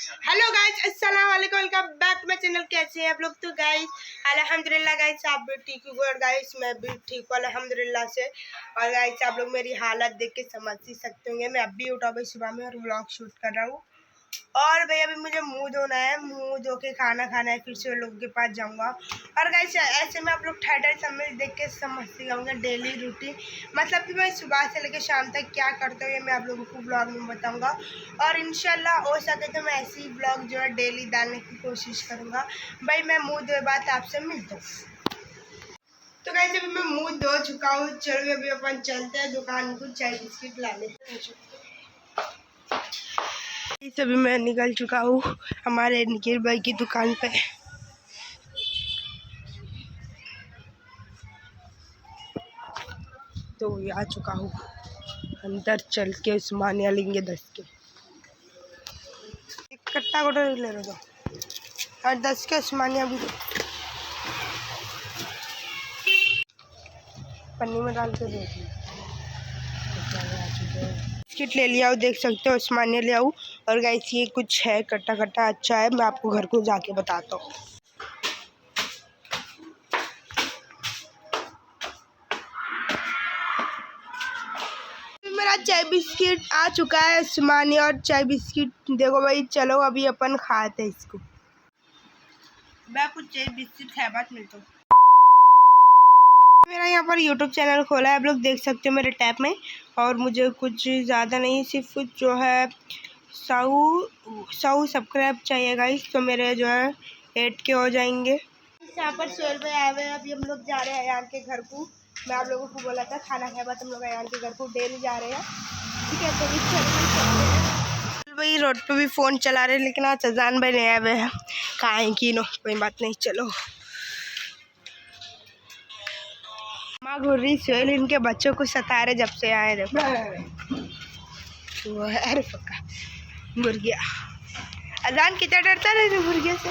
Hello guys, अस्सलाम वालेकुम, welcome back to my channel. कैसे हैं आप लोग? तो गाइस अल्हम्दुलिल्लाह गाइस आप भी ठीक हो और गाइस मैं भी ठीक हूँ अल्हम्दुलिल्लाह से। और गाइस आप लोग मेरी हालत देख के समझ ही सकते होंगे, मैं अभी उठा भाई सुबह में और व्लॉग शूट कर रहा हूँ। और भाई अभी मुझे मुंह धोना है, मुंह धो के खाना खाना है, फिर से लोगों के पास जाऊंगा। और गाइस ऐसे में आप लोग ठहर समय देख के समझते जाऊंगे डेली रूटीन, मतलब कि मैं सुबह से लेकर शाम तक क्या करता हूँ ये मैं आप लोगों को ब्लॉग में बताऊंगा। और इंशाल्लाह हो सके तो मैं ऐसे ही ब्लॉग जो है डेली डालने की कोशिश करूँगा। भाई मैं मुँह धोए बाद आपसे मिलता हूँ। तो गाइस अभी मैं मुँह धो चुका हूँ, चलो अभी अपन चलते हैं दुकान को चाय बिस्किट लाने। अभी मैं निकल चुका हूँ हमारे निखिल भाई की दुकान पे। तो आ चुका हूँ, अंदर चल के उस्मानिया लेंगे 10 के कट्टा गोटा ले रहा था और 10 के उस्मानिया भी पन्नी में डाल के दे बिस्किट ले लिया, देख सकते हो उस्मानिया ले आऊँ। और गाइस ये कुछ है कट्टा कट्टा अच्छा है, मैं आपको घर को जाके बताता हूँ। मेरा चाय बिस्किट आ चुका है उस्मानिया और चाय बिस्किट देखो भाई। चलो अभी अपन खाते हैं इसको। मैं कुछ चाय बिस्किट है बात मिलता हूँ। मेरा यहाँ पर यूट्यूब चैनल खोला है, आप लोग देख सकते हो मेरे टैब में। और मुझे कुछ ज़्यादा नहीं, सिर्फ जो है 100 सब्सक्राइब चाहिए गाइस, तो मेरे जो है 8 के हो जाएंगे। यहाँ पर 100 रुपये आए हुए हैं। अभी हम लोग जा रहे हैं अयान के घर को। मैं आप लोगों को बोला था खाना खाए बाद हम लोग अयान के घर को डेली जा रहे हैं, ठीक है। तो भी भाई रोड पे भी फ़ोन चला रहे हैं, लेकिन आज अजान भाई नहीं आए हुए हैं, कहाँ की नो कोई बात नहीं। चलो माँ गुर्री सोहेल इनके बच्चों को सता रहे जब से आए। देखो वो है, अरे पक्का मुर्गिया अजान कितना डरता है मुर्गिया से।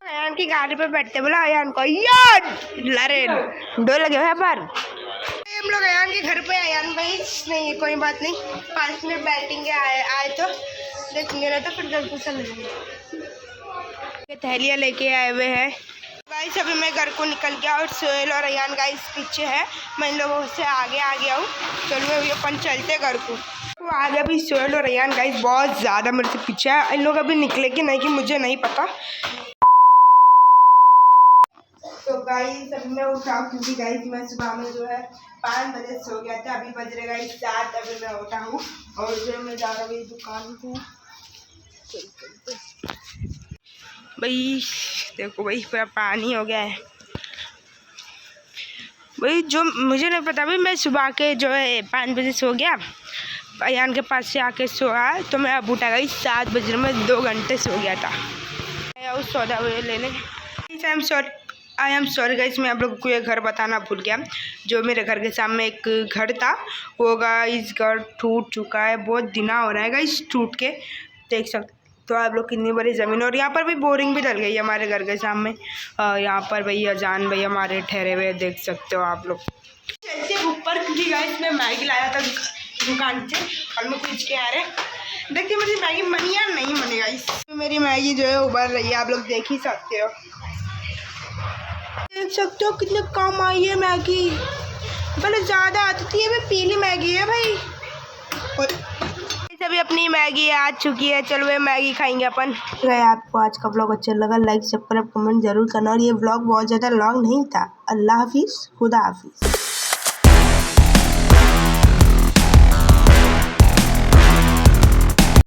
अयान की गाड़ी पे बैठते बोला अयान को यार लरे डर लगे हुए पर। हम लोग अयान के घर पे, अयान भाई नहीं कोई बात नहीं, 5 मिनट बैठेंगे, आए तो देखेंगे ना तो फिर घर को चलेंगे। थैलियाँ लेके आए हुए हैं गाइस। अभी मैं घर को निकल गया और सोहेल और अयान गाइस पीछे है, मैं इन लोगों से आगे आ गया हूँ। चलो अभी अपन चलते घर को। तो आज अभी सोहेल और अयान गाइस बहुत ज़्यादा मेरे से पीछे है, इन लोग अभी निकले कि नहीं कि मुझे नहीं पता। तो गाइस अभी मैं उठा क्योंकि गाइस मैं सुबह में जो है 5 बजे सो गया था, अभी बज रहे गाइस 7। अभी मैं उठा हूँ और जो मैं जा रहा हूँ दुकान को। भाई देखो भाई पूरा पानी हो गया है भाई, जो मुझे नहीं पता भाई। मैं सुबह के जो है 5 बजे सो गया, अयान के पास से आके सोया, तो मैं अब उठा गई 7 बजे में 2 घंटे सो गया था। उस सौदा लेने आई एम सॉरी गाइस, मैं आप लोगों को ये घर बताना भूल गया। जो मेरे घर के सामने एक घर था वो गाइस घर टूट चुका है, बहुत दिन हो रहा है गाइस टूट के, देख सकते तो आप लोग कितनी बड़ी ज़मीन। और यहाँ पर भी बोरिंग भी डल गई है हमारे घर के सामने। यहाँ पर भैया जान भैया हमारे ठहरे हुए देख सकते हो आप लोग। चलते ऊपर क्योंकि गाइस मैं मैगी लाया था दुकान से और मैं पूछ के आ रहे देखिए मेरी मैगी बनी या नहीं बनी गाइस। मेरी मैगी जो है उबल रही है, आप लोग देख ही सकते हो, देख सकते हो कितने कम आई है मैगी, भले ज़्यादा आती है। पीली मैगी है भाई, अभी अपनी मैगी आ चुकी है। चलो ये मैगी खाएंगे अपन। अगर आपको आज का ब्लॉग अच्छा लगा लाइक सब्सक्राइब कमेंट जरूर करना। और ये ब्लॉग बहुत ज़्यादा लॉन्ग नहीं था। अल्लाह हाफिज़, खुदा हाफिज़।